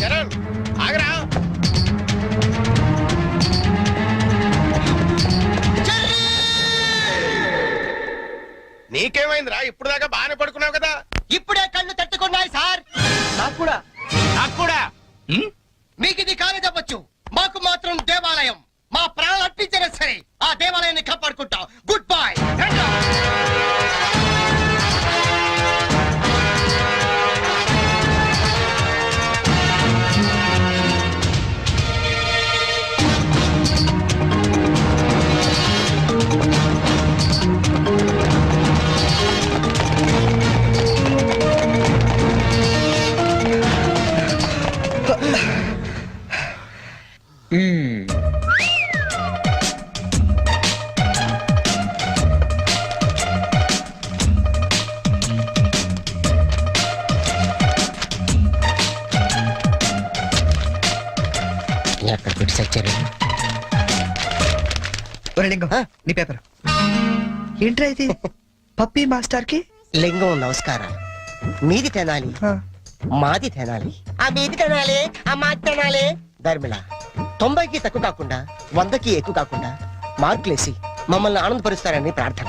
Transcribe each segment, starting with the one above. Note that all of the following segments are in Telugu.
చరణ్ ఆగరా. నీకేమైందిరా? ఇప్పుడు దాకా బాగానే పడుకున్నావు కదా. ఇప్పుడే కళ్ళు తట్టుకున్నాయి సార్. నాకు కూడా మీకు ఇది కాలేజ్ అవ్వచ్చు, మాకు మాత్రం దేవాలయం. మా ప్రాణాలు అర్పించినా సరే ఆ దేవాలయాన్ని కాపాడుకుంటాం. Good bye. లింగం నీ పేపర్ ఏంట్రా ఇది? పప్పీ మాస్టర్ కి లింగం నమస్కారం. మీది తినాలి, మాది తినాలి, ఆ మీది తినాలి, ఆ మాది తినాలి. ధర్మిళ 90కి తక్కువ కాకుండా 100కి ఎక్కువ కాకుండా మార్కులేసి మమ్మల్ని ఆనందపరుస్తారని ప్రార్థన.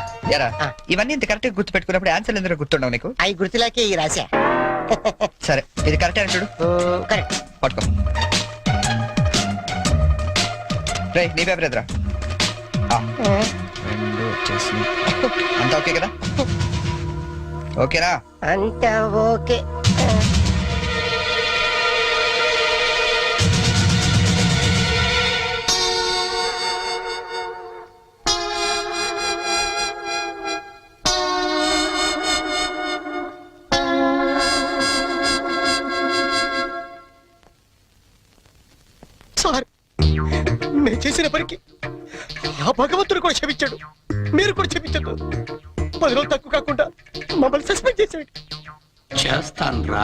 ఇవన్నీ ఇంత కరెక్ట్ గా గుర్తు పెట్టుకున్నప్పుడు ఆన్సర్ ఎందుకు గుర్తుండవు నీకు? అవి గుర్తులాకే ఈ రాశా. సరే ఇది కరెక్ట్ అని చూడు. కరెక్ట్. పట్టుకో. రే నీ పేపర్ ఎదురా. రెండు వచ్చేసి అంతా ఓకే కదా? ఓకేనా? అంతా ఓకే. సార్, నేను చేసిన పనికి ఆ భగవంతుడు కూడా క్షమించాడు, మీరు కూడా క్షమించదు. 10 రోజులు తక్కువ కాకుండా మమ్మల్ని సస్పెండ్ చేశాడు. చేస్తాను రా,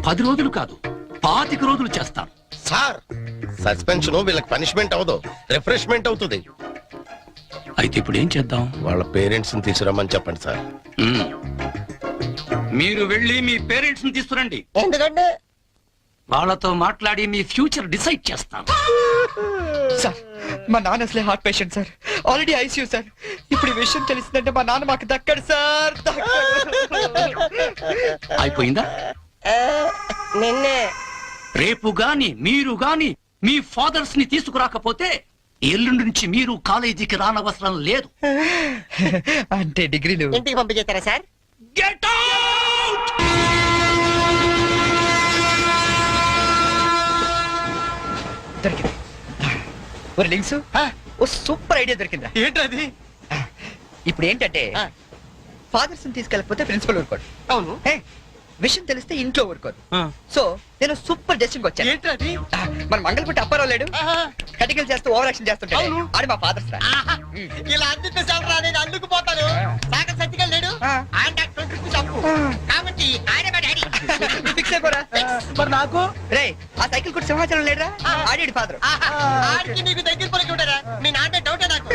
10 రోజులు కాదు 25 రోజులు చేస్తాను. సార్ సస్పెన్షన్ వీళ్ళకి పనిష్మెంట్ అవదు, రిఫ్రెష్మెంట్ అవుతుంది. అయితే ఇప్పుడు ఏం చేద్దాం? వాళ్ళ పేరెంట్స్ ని తీసుకురమ్మని చెప్పండి సార్. మీరు వెళ్ళి మీ పేరెంట్స్ ని తీసుకురండి. ఎందుకంటే వాళ్ళతో మాట్లాడి మీ ఫ్యూచర్ డిసైడ్ చేస్తాను. సార్ మా నాన్న అసలే heart patient sir, already ICU sir. ఇప్పుడు ఈ విషయం తెలిసిందంటే మా నాన్న మాకు దక్కడు సార్. అయిపోయిందా? నిన్నే రేపు గాని మీరు గాని మీ ఫాదర్స్ ని తీసుకురాకపోతే ఎల్లుండి నుంచి మీరు కాలేజీకి రానవసరం లేదు. అంటే డిగ్రీలు ఇంటికి పంపించేస్తారా సార్? Get out! దొరికింది. ఒరే లింక్స్, ఓ సూపర్ ఐడియా దొరికిందా? ఏంటది? ఇప్పుడు ఏంటంటే ఫాదర్స్ తీసుకెళ్ళకపోతే ప్రిన్సిపల్ ఊరుకోడు. అవును. విషయం తెలిస్తే ఇంట్లో ఊరుకోదు. సో నేను సూపర్ డెసిషన్ వచ్చాను. ఏంటది? మన మంగళపుట్టి అప్పారావు లేడు, కటికలు చేస్తూ ఓవర్ యాక్షన్ చేస్తుంటాడు. ఆడి మా ఫాదర్స్ రా. ఇలా అందితే సార్ నేను అందుకుపోతాను. సాగర్ సత్తికల్ లేడు, ఆయన డాక్టర్ చంపు కాబట్టి ఆయన మా డాడీ. ఫిక్స్ అయిపోరా. మరి నాకు రే ఆ సైకిల్ కూడా సింహాచలం లేడురా, ఆడి ఫాదర్. ఆడికి నీకు దగ్గర పలికి ఉంటారా? మీ నాన్న డౌటే నాకు.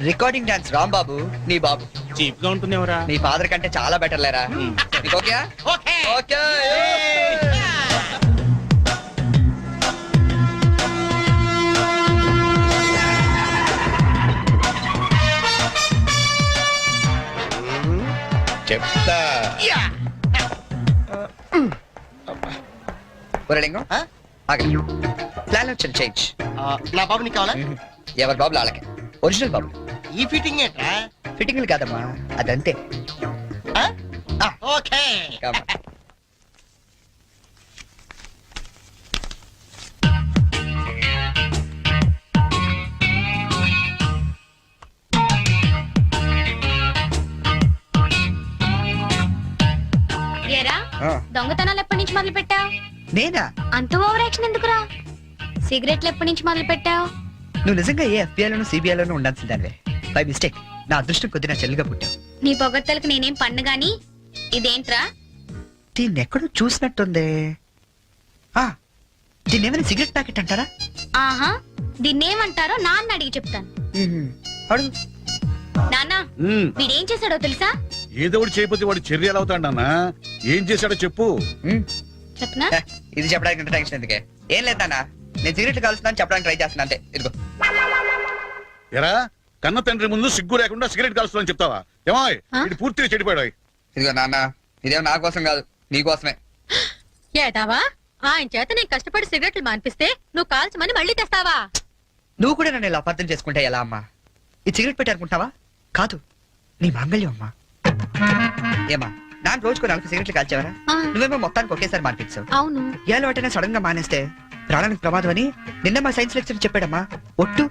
రికార్డింగ్ డాన్స్ రాంబాబు నీ బాబు చీప్ గా ఉంటుందేమరా? నీ ఫాదర్ కంటే చాలా బెటర్ లేరా. Okay okay okay. చెప్తా. ఒరే లింగం ఆగండి. ప్లాన్ వచ్చింది చేంజ్. నా బాబు నీకు కావాలా? ఎవరి బాబులు వాళ్ళకే. ఒరిజినల్ బాబు. ఈ ఫిట్టింగ్ ఏంట్రా? ఫిట్టింగ్లు కాదమ్మా, అదంతే. ఓకే. దొంగతనాలు ఎప్పటి నుంచి మొదలు పెట్టావు? నేనా? అంత ఓవర్ యాక్షన్ ఎందుకురా? సిగరెట్లు ఎప్పటి నుంచి మొదలు పెట్టావు? నువ్వు నిజంగా ఏ ఎఫ్బిఐలోనూ సిబిఐలోనూ ఉండాల్సిందానివే. బై మిస్టేక్ నా అదృష్టం కొద్ది నా చెల్లిగా పుట్టావు. నీ పొగడ్తలకు నేనేం పన్ను గాని. ఇదేంట్రా? దీన్ని ఎక్కడో చూసినట్టుంది. దీన్ని ఏమైనా సిగరెట్ ప్యాకెట్ అంటారా? ఆహా, దీన్నేమంటారో నాన్న అడిగి చెప్తాను. అడుగు. నాన్న వీడేం చేశాడో తెలుసా? ఏదో ఒకటి చేయకపోతే వాడు చర్యలు అవుతాడన్నా. ఏం చేశాడో చెప్పు. చెప్పనా ఇది చెప్పడానికి ఇంత టెన్షన్ ఎందుకే? ఏం లేదు నాన్న, నేను సిగరెట్ కాలుస్తున్నాను చెప్పడానికి ట్రై చేస్తున్నా అంతే. ఇదిగో. ఎరా కన్న తండ్రి ముందు సిగ్గు లేకుండా సిగరెట్ కాలుస్తామని చెప్తావా? ఏమో ఆ? ఇది పూర్తిగా చెడిపోయాడు. ఇదిగో నాన్న, ఇదేమో నా కోసం కాదు, నీ కోసమే. ఏటావా ఆయన చేత నేను కష్టపడి సిగరెట్లు మానిపిస్తే నువ్వు కాల్చమని మళ్ళీ తెస్తావా? నువ్వు కూడా నన్ను ఇలా అపార్థం చేసుకుంటే ఎలా అమ్మా? ఈ సిగరెట్ పెట్టి అనుకుంటావా? కాదు, నీ మాంగళ్యం అమ్మా. ఏమా నాన్న రోజుకు 4 సిగరెట్లు కాల్చేవరా? ఆ. నువ్వేమో మొత్తానికి ఒకేసారి మానిపించావు. అవును ఏ అలవాటైనా సడన్ గా మానేస్తే ప్రాణానికి ప్రమాదం అని నిన్న మా సైన్స్ లెక్చర్ చెప్పాడమ్మా. ఒట్టు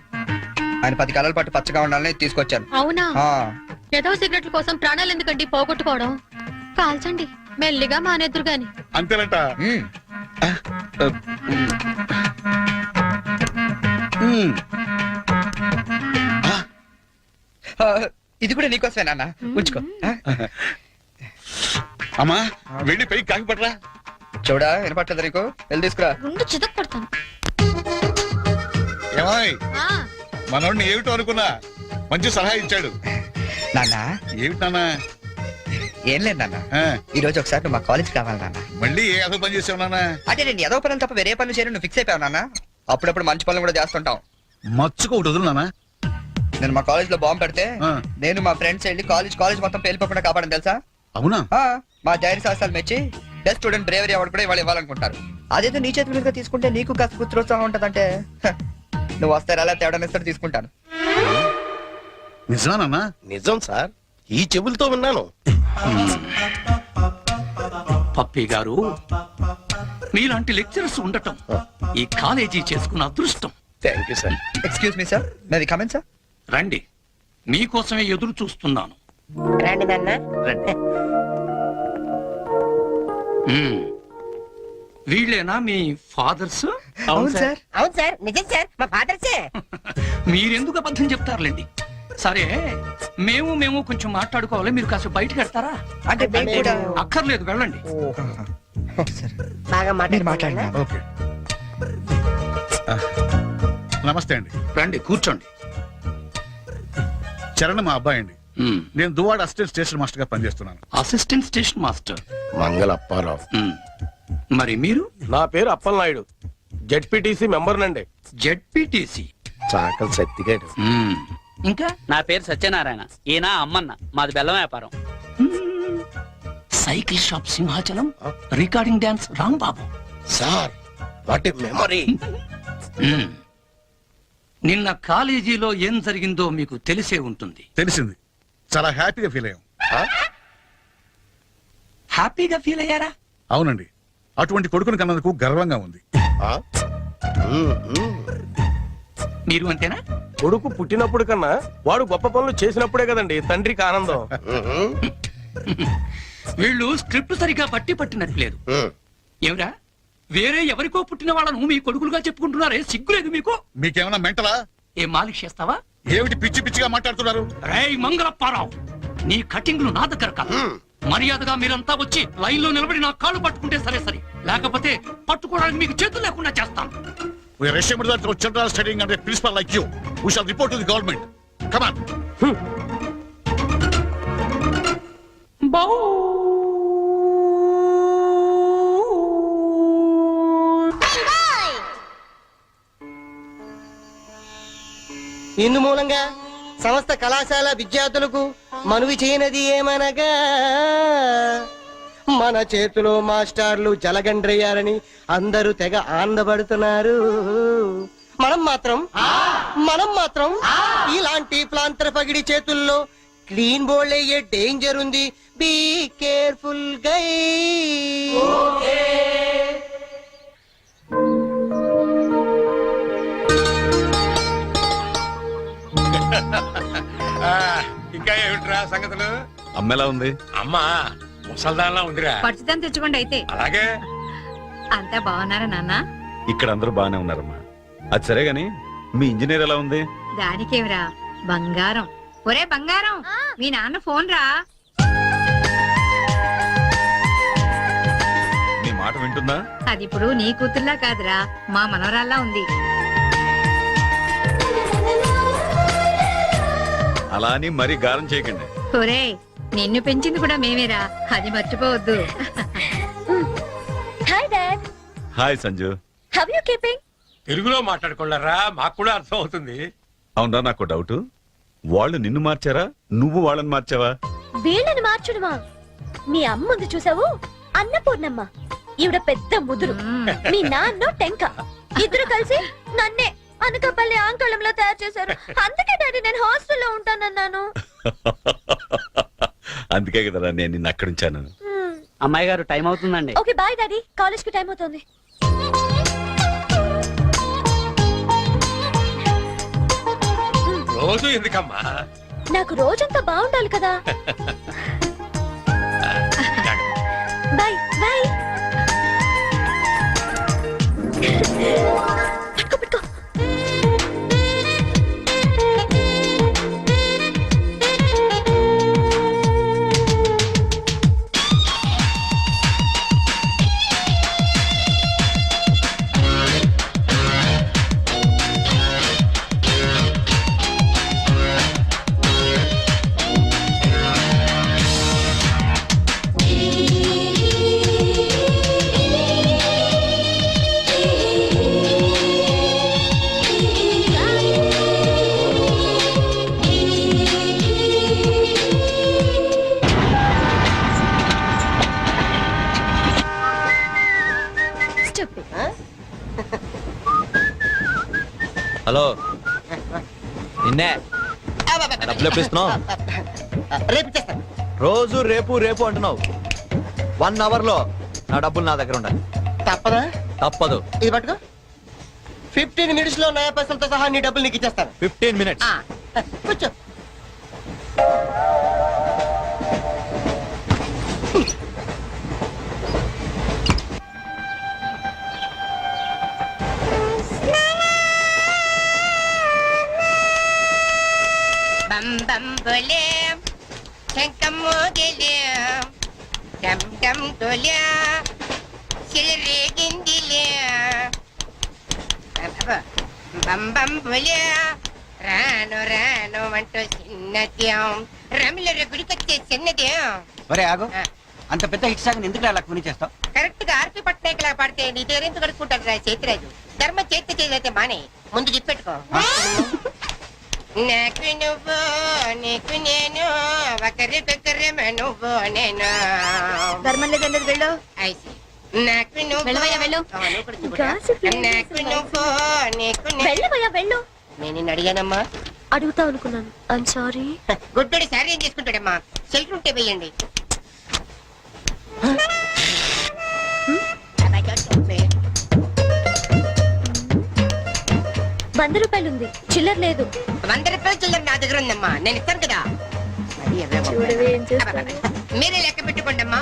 ఆయన 10 కాలాల పాటు పచ్చగా ఉండాలని తీసుకొచ్చాను. అవునా ఆ, ఏదో సిగరెట్ల కోసం ప్రాణాలు ఎందుకండి పోగొట్టుకోవడం? కాల్చండి, మెల్లిగా మానేద్దురు గాని. అంతేనట. ఉమ్. ఆ, ఇది కూడా నీకోసమే నాన్న, ఉంచుకో. ఆ? అమ్మా వెళ్ళి పైకి కాకి పట్టరా. చూడా వినపట్లేదు నీకు? వెళ్ళి తీసుకురా. గుండు చితక్ కొడతాను. ఏమాయ్ ఆ, మనోడిని ఏమిటో అనుకున్నా మంచి సలహా ఇచ్చాడు. నాన్న ఏమిటి నాన్న? ఏం లేదు నాన్న, ఆ, ఈ రోజు ఒకసారి నువ్వు మా కాలేజ్ కావాలి నాన్న. మళ్ళీ ఏ అదో పని చేసావు నాన్న? అంటే నేను ఏదో పనులు తప్ప వేరే పనులు చేయను నువ్వు ఫిక్స్ అయిపోయావు నాన్న. అప్పుడప్పుడు మంచి పనులు కూడా చేస్తుంటాం. మచ్చుకు ఒకటి వదులు నాన్న. నేను మా కాలేజ్ లో బాంబు పెడితే ఆ. నేను మా ఫ్రెండ్స్ వెళ్ళి కాలేజ్ మొత్తం పేలిపోకుండా కాపాడని తెలుసా? అవునా? ఆ, మా ధైర్య సాహసాలు మెచ్చి బెస్ట్ స్టూడెంట్ బ్రేవరీ అవార్డు కూడా ఇవాళ ఇవ్వాలనుకుంటారు. అదేదో నీ చేతి మీదుగా తీసుకుంటే నీకు కాస్త పుత్రోత్సాహం ఉంటదంటే హ, నువ్వు వస్తారా అలా తేడా ఇస్తారు తీసుకుంటాను. నిజమా నాన్న? నిజం సార్, ఈ చెవులతో విన్నాను. పప్పి గారు, మీలాంటి లెక్చరర్స్ ఉండటం ఈ కాలేజీ చేసుకున్న అదృష్టం. Thank you sir. Excuse me sir, మేది comment sir. రండి, మీకోసమే ఎదురు చూస్తున్నాను. రండి నాన్న. రండి. మ్మ్. వీళ్ళేనా మీ ఫాదర్స్? అవును సార్. అవును సార్, నిజం సార్, మా ఫాదర్సే. మీరెందుకు అబద్ధం చెప్తారులేండి. సరే, మేము కొంచెం మాట్లాడుకోవాలి, మీరు కాస్త బయటకు వెళ్తారా? అంటే మేము కూడా అక్కర్లేదు, వెళ్ళండి. సార్ బాగా మీరు మాట్లాడుతున్నా. మాట్లాడినా ఓకే. ఆ, నమస్తే అండి. రండి, కూర్చోండి. చరణ్ మా అబ్బాయి అండి. మ్మ్. నేను దువాడ అసిస్టెంట్ స్టేషన్ మాస్టర్ గా పనిచేస్తున్నాను. Assistant station master. మంగళ అప్పారావు. మ్మ్. మరి మీరు? నా పేరు అప్పలనాయుడు, జెడ్పీటీసీ మెంబర్ నండి. జెడ్పీటీసీ. చాకలి సత్తిగాడు. ఇంకా నా పేరు సత్యనారాయణ, ఈయన అమ్మన్న, మాది బెల్లం వ్యాపారం. Cycle shop Simhachalam, recording dance Rambabu. Sir, what a memory. నిన్న కాలేజీలో ఏం జరిగిందో మీకు తెలిసే ఉంటుంది. తెలిసింది. చాలా హ్యాపీగా ఫీల్ అయ్యాం. హ్యాపీగా ఫీల్ అయ్యారా? అవునండి, అటువంటి కొడుకుని కన్నందుకు గర్వంగా ఉంది. మీరు అంతేనా? కొడుకు పుట్టినప్పుడు కన్నా వాడు గొప్ప పనులు చేసినప్పుడే కదండి తండ్రికి ఆనందం. వీళ్ళు స్క్రిప్ట్ సరిగా పట్టినట్లేదు. ఏమిరా, వేరే ఎవరికో పుట్టిన వాళ్ళను మీ కొడుకులుగా చెప్పుకుంటున్నారే, సిగ్గులేదు మీకు? మీకేమైనా మెంటలా? ఏం మాలిష్ చేస్తావా? ఏమిటి పిచ్చి పిచ్చిగా మాట్లాడుతున్నారు? రేయ్ మంగళప్పారావు, నీ కటింగ్లు నా దగ్గర కాదు. మర్యాదగా మీరంతా వచ్చి లైన్ లో నిలబడి నా కాళ్ళు పట్టుకుంటే సరే సరే, లేకపోతే పట్టుకోవడానికి మీకు చేతులు లేకుండా చేస్తాను. We are ashamed that our children are studying under a principal like you. We shall report to the government. Come on. ఇందు మూలంగా సమస్త కళాశాల విద్యార్థులకు మనవి చేయనది ఏమనగా, మన చేతిలో మాస్టర్లు జలగండ్రయ్యారని అందరూ తెగ ఆనందపడుతున్నారు. మనం మాత్రం ఇలాంటి ప్లాంతర పగిడి చేతుల్లో క్లీన్ బోల్డ్ అయ్యే డేంజర్ ఉంది. బీ కేర్ఫుల్ గై. ఇంకా ఏమిట్రా సంగతులు? అమ్మెలా ఉంది? అమ్మా ముసల్దాన్లా ఉందిరా. పచ్చిదాన్ని తెచ్చుకోండి అయితే. అలాగే. అంతా బాగున్నారా నాన్న? ఇక్కడ అందరూ బాగానే ఉన్నారమ్మా. అది సరే గాని మీ ఇంజనీర్ ఎలా ఉంది? దానికేమిరా, బంగారం. ఒరే బంగారం, మీ నాన్న ఫోన్ రా. నీ మాట వింటుందా? అది ఇప్పుడు నీ కూతుర్లా కాదురా, మా మనవరాల్లా ఉంది. అలా అని మరీ గారం చేయకండి. ఒరే, నిన్ను పెంచింది కూడా మేమేరా, అది మర్చిపోవద్దు. Hi dad, hi Sanju. How you keeping? తెలుగులో మాట్లాడుకోలేరా మాకు కూడా అర్థం అవుతుంది. అవునరా, నాకు డౌట్. వాళ్ళు నిన్ను మార్చారా, నువ్వు వాళ్ళని మార్చావా? వీళ్ళని మార్చడమా? మీ అమ్మ ఉంది చూసావు, అన్నపూర్ణమ్మ. ఈవిడ పెద్ద ముదురు, మీ నాన్న టెంక. ఇద్దరు కలిసి నన్నే అనకాపల్లి ఆంకళంలో తయారు చేశారు. అందుకే డాడీ నేను హాస్టల్లో ఉంటానన్నాను. అందుకే కదరా నేను నిన్ను అక్కడ ఉంచాను. అమ్మాయి గారు టైం అవుతుందండి. ఓకే బాయ్ డాడీ, కాలేజ్ కి టైం అవుతుంది. రోజు ఎందుకమ్మా? నాకు రోజంతా బాగుండాలి కదా. Bye bye. పట్టుకో పట్టుకో. Stupid. హలో, నిన్నే డబ్బులు ఎప్పుడు ఇస్తున్నావు? రేపు ఇచ్చేస్తాను. రోజు రేపు రేపు అంటున్నావు. 1 అవర్ లో నా డబ్బులు నా దగ్గర ఉండాలి. తప్పదా? తప్పదు. ఇది పట్టుకో. 15 మినిట్స్ లో నయా పైసలతో సహా నీ డబ్బులు నీకు ఇచ్చేస్తాను. 15 మినిట్స్. కూర్చో. బం బం బోలే శంఖం మోగలే డమ్ డమ్ డోలే సిలరేగిందిలే బం బం బోలే రాను రాను అంటూ చిన్నద్యం రమిల గుడికొచ్చే చిన్నద్యం. ఒరే ఆగు, అంత పెద్ద హిట్ సాంగ్ ఎందుకు అలా కొని చేస్తావు? కరెక్ట్ గా ఆర్పి పట్నాయక్ లా పాడితే నీ దగ్గర ఎందుకు కడుక్కుంటారు రా చేతిరాజు. ధర్మ చేతి చేదైతే మానే ముందు చెప్పెట్టుకో. నాకు నువ్వు నీకు నేను ఒకరికొకరేమో నువ్వు నేను. ధర్మం లేదండి, వెళ్ళు. ఐసి నాకు నువ్వు వెళ్ళవయ్యా, వెళ్ళు. నువ్వు కూడా చూపురా. Gossip లేదు. నాకు నువ్వు నీకు నేను. వెళ్ళవయ్యా, వెళ్ళు. నేను నిన్ను అడిగానమ్మా. అడుగుతా అనుకున్నాను. I'm sorry. గుడ్డోడి సారీ ఏం చేసుకుంటాడమ్మా? సెల్ఫ్ ఉంటే వేయండి. ₹100 ఉంది, చిల్లర లేదు. 100 రూపాయలు చిల్లర నా దగ్గర ఉందమ్మా, నేను ఇస్తాను కదా. మరి ఎర్ర బొమ్మ. చూడవే ఏం చేస్తాను. మీరే లెక్క పెట్టుకోండి అమ్మా.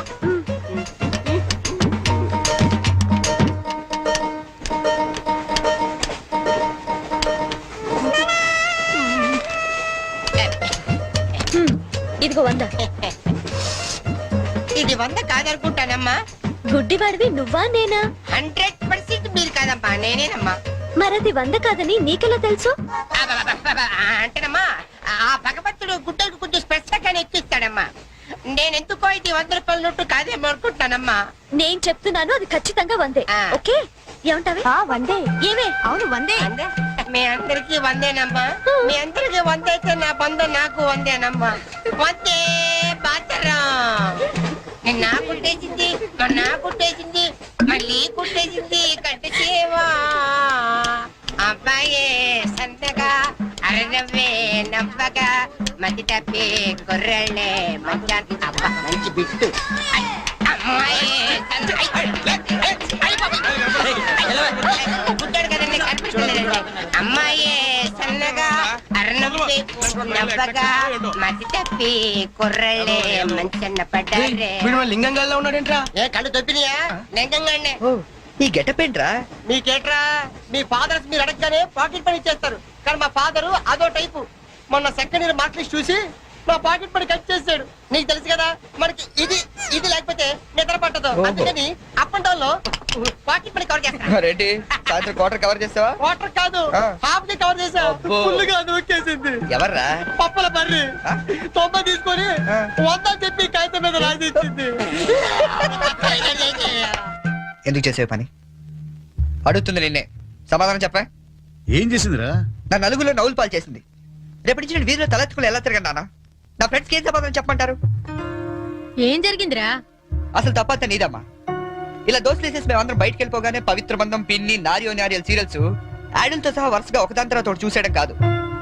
ఇదిగో 100. ఇది 100 కాదనుకుంటానమ్మా. గుడ్డివాడివి నువ్వా నేనా? 100% మీరు కాదమ్మా, నేనేనమ్మా. మరది 100 కాదని నీకెలా తెలుసు? అంటేనమ్మా, ఆ భగవంతుడు గుడ్డలకు కొంచెం స్పెషల్ గానే ఎక్కిస్తాడమ్మా. నేను ఎందుకో ఇది 100 రూపాయల నోటు కాదేమో అనుకుంటున్నానమ్మా. నేను చెప్తున్నాను, అది ఖచ్చితంగా 100. ఆ. ఓకే, ఏమంటావే? 100. ఏమే? అవును 100. అందే? మీ అందరికి 100ఏనమ్మా. మీ అందరికి 100 అయితే నా బంధ నాకు 100ఏనమ్మా. 100 బాతరం. నా కుట్టేసింది, నా కుట్టేసింది, మళ్ళీ కుట్టేసింది కట్టు చేవా. అబ్బాయే సంతగా అరనవ్వే నవ్వగా మతి తప్పి కుర్రళ్ళే మంచాన్ని అబ్బా మంచి బిట్టు. అమ్మాయి గుడ్డాడు కదండి, కనిపిస్తుందండి. అమ్మాయి సన్నగా అరనవ్వి నవ్వగా మతి తప్పి కుర్రళ్ళే మంచన్న పడ్డారే. లింగంగా ఉన్నాడేంట్రా? ఏ కళ్ళు తప్పినాయా? నిజంగానే ఈ గెటప్ ఏంట్రా? మీకేట్రా, మీ ఫాదర్స్ మీరు అడగగానే పాకెట్ పని ఇచ్చేస్తారు. కానీ మా ఫాదరు అదో టైపు. మొన్న సెకండ్ ఇయర్ మార్క్ లిస్ట్ చూసి నా పాకెట్ పని కట్ చేసాడు. నీకు తెలుసు కదా, మనకి ఇది ఇది లేకపోతే నిద్ర పట్టదు. అందుకని అప్ అండ్ డౌన్ లో పాకెట్ పని కవర్ చేస్తాను. రెడ్డి, సాయంత్రం క్వార్టర్ కవర్ చేస్తావా? వాటర్ కాదు, ఆ. హాఫ్ ది కవర్ చేసా. అబ్బో. ఫుల్గా నూకేసింది. ఎవర్రా? పప్పల బర్రి ఆ? 90 తీసుకొని ఆ. 100 చెప్పి కాగితం మీద రాసి ఇచ్చింది. ఎందుకు చేసే పని అడుగుతుంది నిన్నే సమాధానం చెప్పా. ఏం చేసిందిరా? నా నలుగులో నవ్వులు పాలు చేసింది. రేపటి నుంచి నేను వీధిలో తలెత్తుకుని ఎలా తిరగండి నాన్న? నా ఫ్రెండ్స్కి ఏం సమాధానం చెప్పమంటారు? ఏం జరిగిందిరా? అసలు తప్పంతా నీదమ్మా. ఇలా దోస్తులు వేసేసి మేమందరం బయటకు వెళ్ళిపోగానే పవిత్ర బంధం, పిన్ని, నారియో నారియల్ సీరియల్స్ యాడల్తో సహా వరుసగా ఒకదాని తర్వాత ఒకటి చూసేయడం కాదు.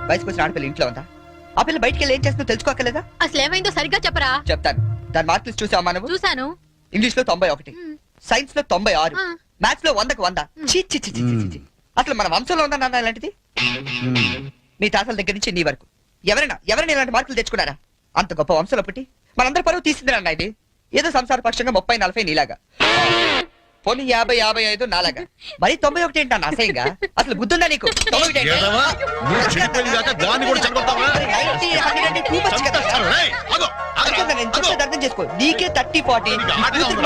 వయసుకు వచ్చిన ఆడపిల్ల ఇంట్లో ఉందా? ఆ పిల్ల బయటకు వెళ్ళి ఏం చేస్తుందో తెలుసుకోకలేదా? అసలు ఏమైందో సరిగ్గా చెప్పరా. చెప్తాను. దాని మార్కులు చూసావా నువ్వు? చూశాను. ఇంగ్లీష్ లో 91, సైన్స్ లో 96, మ్యాథ్స్ లో 100కు 100. ఛీ, ఛీ, ఛీ, ఛీ, ఛీ, ఛీ. అసలు మన వంశంలో ఉందా నాన్న ఇలాంటిది? మీ తాతల దగ్గర నుంచి నీ వరకు ఎవరైనా ఇలాంటి మార్కులు తెచ్చుకున్నారా? అంత గొప్ప వంశంలో పుట్టి మనందరి పరువు తీసింది అన్న ఇది. ఏదో సంసార పక్షంగా 30, 40 నీలాగా, పోనీ 50, 55 నాలాగా, మరి 91 ఏంటన్నా అసహ్యంగా? అసలు బుద్ధుందా నీకు? 91 ఏంటి? ఏదవా? నువ్వు చెడిపోయింది కాక దాన్ని కూడా చెడగొడతావా? 90, 100 అంటే too much కదా. రేయ్, ఆగు, ఆగు, అర్థం కాదు, నేను ఆగు. చెప్పేది అర్థం చేసుకో. నీకే 30, 40,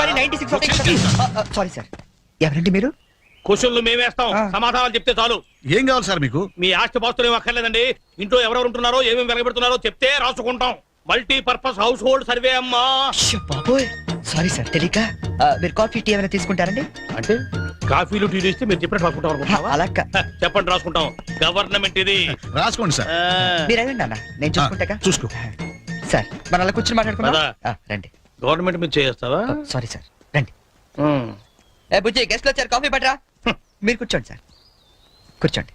మరి 96. సారీ సార్, ఎవరండి మీరు? క్వశ్చన్లు మేమేస్తాం, ఆ. సమాధానాలు చెప్తే చాలు. ఏం కావాలి సార్ మీకు? మీ ఆస్తి పాస్తులు ఏం అక్కర్లేదండి. ఇంట్లో ఎవరెవరు ఉంటున్నారో ఏమేమి వెలగబెడుతున్నారో చెప్తే రాసుకుంటాం. మల్టీపర్పస్ హౌస్ హోల్డ్ సర్వే అమ్మా. అయ్యో బాబోయ్, సారీ సార్ తెలియక. మీరు కాఫీ టీ ఏమైనా తీసుకుంటారండి? అంటే కాఫీలు టీలు ఇస్తే మీరు చెప్పినట్టు రాసుకుంటాం అనుకుంటున్నావా? అలా చెప్పండి, రాసుకుంటాం. గవర్నమెంట్ ఇది. రాసుకోండి సార్. ఆ, మీరు వెళ్ళండి అన్న, నేను చూసుకుంటాక. చూసుకో. సార్ మనం అలా కూర్చొని మాట్లాడుకుందాం. పద. రండి. గవర్నమెంట్ మీద చేస్తావా? సారీ సార్, రండి. ఏ బుజ్జి, గెస్ట్లు వచ్చారు, కాఫీ పట్టరా. మీరు కూర్చోండి సార్, కూర్చోండి.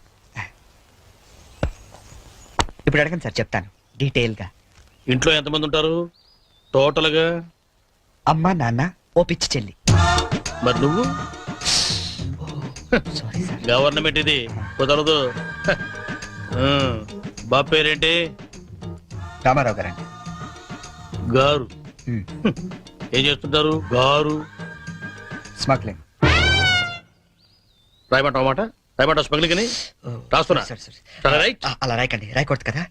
ఇప్పుడు అడగండి సార్, చెప్తాను డీటెయిల్ గా. ఇంట్లో ఎంతమంది ఉంటారు టోటల్ గా? అమ్మ, నాన్న, ఓ పిచ్చి చెల్లి. మరి నువ్వు? Sorry sir. గవర్నమెంట్ ఇది, కుదరదు. ఆ, బాబు పేరేంటి? రామారావు గారండి. గారు. ఏం చేస్తుంటారు గారు? స్మగ్లింగ్. రాయమంటావు మాట? రాయమంటావు స్మగ్లింగ్ అని? రాస్తున్నా. సార్ సార్, సరే, రైట్. అలా రాయకండి, రాయకూడదు కదా.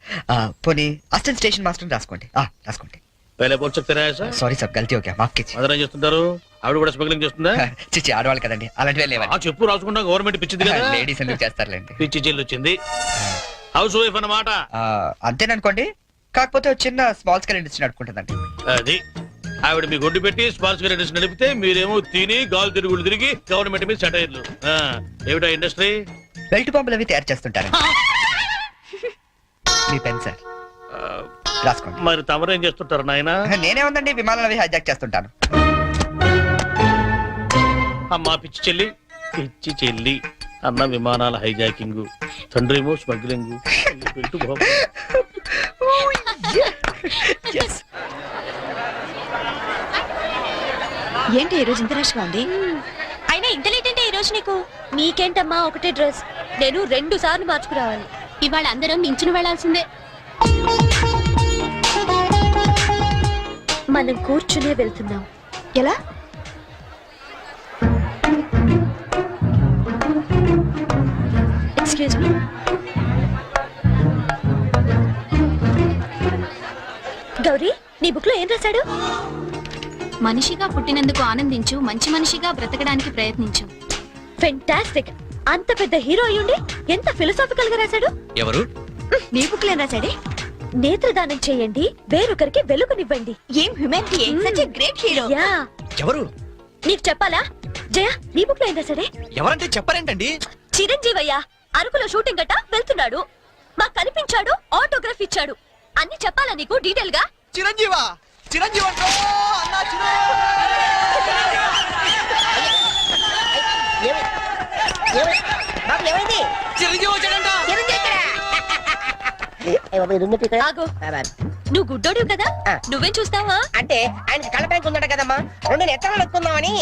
పోనీ అసిస్టెంట్ స్టేషన్ మాస్టర్ రాసుకోండి. రాసుకోండి. పहले बोल सकते रहे ऐसा? సారీ సార్, గల్తీ ఓకే, మాఫ్ कीजिए. మదర్ ఏం చేస్తుంటారు? ఆవిడ కూడా స్మగ్లింగ్ చేస్తుందా? చిచ్చి, ఆడవాళ్ళు కదండి, అలాంటివే లేవండి. ఆ, చెప్పు, రాసుకుంటా. గవర్నమెంట్ పిచ్చింది కదా. లేడీస్ ఎందుకు చేస్తారులేండి. పిచ్చి జైలు వచ్చింది. హౌస్ వైఫ్ అన్నమాట. అంతేననుకోండి, కాకపోతే ఒక చిన్న స్మాల్ స్కేల్ ఇండస్ట్రీ నడుపుకుంటుందండి. అది ఆవిడ మీ గొడ్డు పెట్టి స్పాన్స్ ఇండస్ట్రీ నడిపితే మీరేమో తిని గాలు తిరుగులు తిరిగి గవర్నమెంట్ మీద సెటైర్లు. ఏమిటా ఇండస్ట్రీ? బెల్ట్ బాంబులు అవి తయారు చేస్తుంటారు. మీ పెన్ సార్, రాసుకోండి. మరి తమరేం చేస్తుంటారు నాయన? నేనే ఉందండి, విమానాలు అవి హైజాక్ చేస్తుంటాను. అమ్మా పిచ్చి చెల్లి, పిచ్చి చెల్లి అన్న విమానాల హైజాకింగ్, తండ్రి ఏమో స్మగ్లింగ్. ఏంటి ఈ రోజు ఇంత రష్గా ఉంది? అయినా ఇంత లేట్ అంటే ఈ రోజు నీకు? నీకేంటమ్మా ఒకటే డ్రెస్, నేను 2 సార్లు మార్చుకురావాలి. ఇవాళ అందరం నించుని వెళ్లాల్సిందే. మనం కూర్చునే వెళ్తున్నాం. ఎలా? Excuse me. గౌరీ, నీ బుక్ లో ఏం రాశాడు? మనిషిగా పుట్టినందుకు ఆనందించు, మంచి మనిషిగా బ్రతకడానికి ప్రయత్నించు. ఫెంటాస్టిక్. అంత పెద్ద హీరో అయ్యుండి ఎంత ఫిలసాఫికల్ గా రాశాడు. ఎవరు? నీ బుక్ లో ఏం రాశాడే? నేత్రదానం చేయండి, వేరొకరికి వెలుగునివ్వండి. ఏం humanity, such a great hero. Yeah. ఎవరు? నీకు చెప్పాలా? జయ, నీ బుక్ లో ఏం రాశాడే? ఎవరంటే చెప్పారేంటండి? చిరంజీవయ్య అరకులో షూటింగ్ గట్ట వెళ్తున్నాడు, మాకు కనిపించాడు, ఆటోగ్రాఫ్ ఇచ్చాడు. అన్ని చెప్పాలా నీకు డీటెయిల్ గా? చిరంజీవా? చిరంజీవి అంటో అన్నా, ఏమైంది? చిరంజీవి వచ్చాడంట. ఆగు. నువ్వు గుడ్డోడివి కదా, నువ్వేం చూస్తావా? అంటే ఆయనకి కళ్ళ బ్యాంక్ ఉందట కదమ్మా, 2 ఎత్తనాలు ఎక్కుందామని.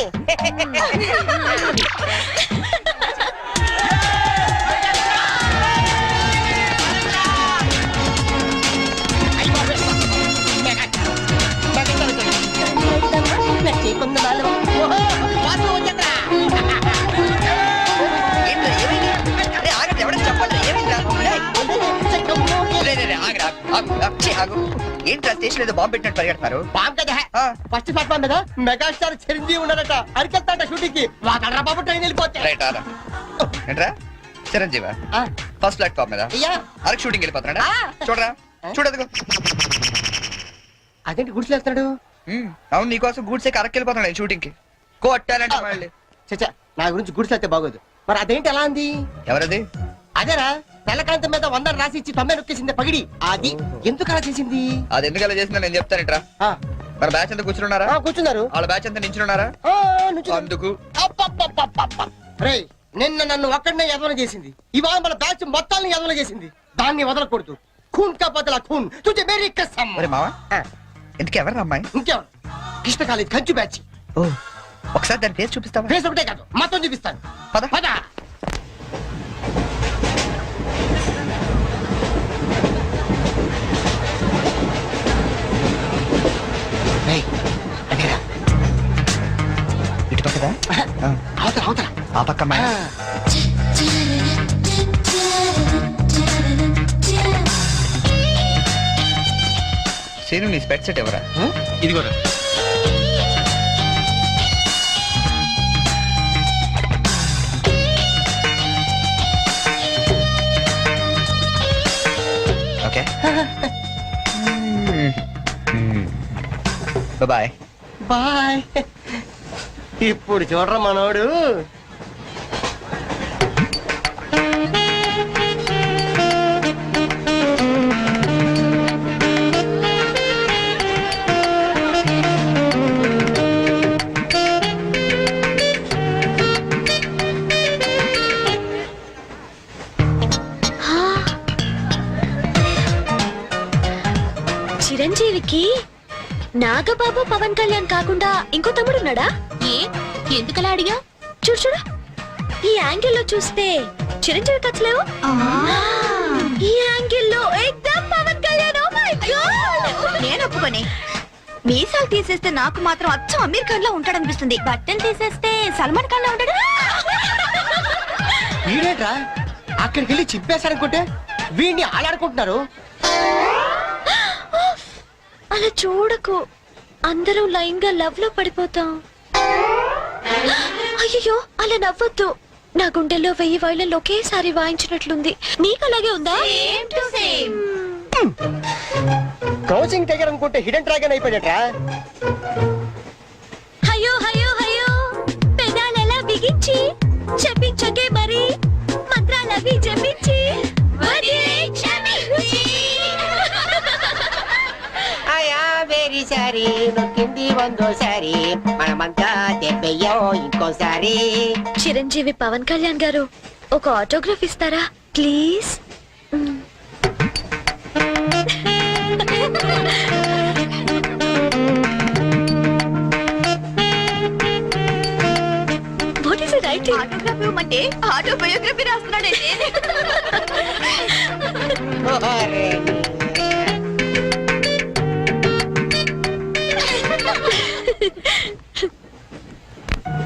ఏంట్రా స్టేషన్ ఏదో బాంబు పెట్టినట్టు పరిగెడతారు? బాబు కదా, ఫస్ట్ ప్లాట్ఫామ్ మీద మెగాస్టార్ చిరంజీవి ఉన్నాడట, అరికెళ్తాట షూటింగ్ కి. వాకలరా బాబు ట్రైన్ వెళ్ళిపోతే. రైట్, ఆరా. ఏంట్రా చిరంజీవా? ఫస్ట్ ప్లాట్ఫామ్ మీద అయ్యా, అరకు షూటింగ్ వెళ్ళిపోతున్నాడా? చూడరా, చూడదుగో. అదేంటి గుడిసెలేస్తున్నాడు? అవును, నీకోసం గూడ్స్ అరకు వెళ్ళిపోతున్నాడు షూటింగ్ కి. కొట్టాలంటే మళ్ళీ చచ్చా నా గురించి గుడిసెళ్తే బాగోదు. మరి అదేంటి ఎలా అంది? ఎవరది? అదేరా తెల్లకాంతం మీద 100 రాసి ఇచ్చి 90 నొక్కేసింది పగిడి. అది ఎందుకు అలా చేసింది? అది ఎందుకు అలా చేసిందో నేను చెప్తానంట్రా. ఆ, మన బ్యాచ్ అంతా కూర్చున్నారా? కూర్చున్నారు. వాళ్ళ బ్యాచ్ అంతా నించున్నారా? అందుకు రేయ్ నిన్న నన్ను ఒక్కడనే ఎదవన చేసింది, ఇవాళ మన బ్యాచ్ మొత్తాన్ని ఎదవన చేసింది. దాన్ని వదలకూడదు. ఖూన్ కా బదలా ఖూన్ తుజే మేరీ కసమ్. మరి మావా ఎందుకు ఎవరు అమ్మాయి? ఇంకెవరు? కృష్ణ కాలేజ్ కంచు బ్యాచ్. ఓ ఒకసారి దాని పేరు చూపిస్తావా? ఫేస్ ఒకటే కాదు మొత్తం చూపిస్తాను. పద. పద. రేయ్, అదేరా. ఇటు పక్కదా? అవతల అవతల. ఆ పక్క అమ్మాయి. సీను నీ స్పెట్ సెట్ ఎవరా? ఇది కూడా ఓకే బాయ్. బాయ్. ఇప్పుడు చూడరా మనోడు. చిరంజీవికి నాగబాబు పవన్ కళ్యాణ్ కాకుండా ఇంకో తమ్ముడున్నాడా? ఏ ఎందుకలా అడిగా? చూడు చూడు, ఈ యాంగిల్ లో చూస్తే చిరంజీవి కచ్చలేవు, ఈ యాంగిల్ లో ఏకదం Pawan Kalyan. Oh my God, నేను ఒప్పుకోనే. మీసాలు తీసేస్తే నాకు మాత్రం అచ్చం అమీర్ ఖాన్ లా ఉంటాడనిపిస్తుంది, బట్టలు తీసేస్తే సల్మాన్ ఖాన్ లా ఉంటాడు. వీడేట్రా అక్కడికి వెళ్ళి చింపేశారనుకుంటే వీడిని ఆలాడుకుంటున్నారు. అలా చూడకు, అందరూ లైన్ గా లవ్ లో పడిపోతాం. అయ్యో అలా నవ్వొద్దు, నా గుండెల్లో 1000 వైలెన్లు ఒకేసారి వాయించినట్లుంది. నీకు అలాగే ఉందా? క్రౌచింగ్ టైగర్ అనుకుంటే హిడెన్ డ్రాగన్ అయిపోయాడట్రా. అయ్యో అయ్యో అయ్యో, పెదాలెలా బిగించి చెప్పించకే మరి, మంత్రాలవి జపించి వెరీ సారీ నొక్కింది 100సారి మనమంతా దెబ్బయ్యో ఇంకోసారి. చిరంజీవి పవన్ కళ్యాణ్ గారు ఒక ఆటోగ్రాఫ్ ఇస్తారా please? What is writing? Autograph ఇవ్వమంటే ఆటోబయోగ్రఫీ రాస్తున్నాడంటే.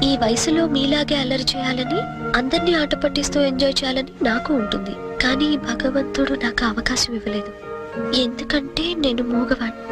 ఈ వయసులో మీలాగే అల్లరి చేయాలని, అందరినీ ఆట పట్టిస్తూ ఎంజాయ్ చేయాలని నాకు ఉంటుంది. కానీ భగవంతుడు నాకు అవకాశం ఇవ్వలేదు, ఎందుకంటే నేను మూగవాణ్ణి.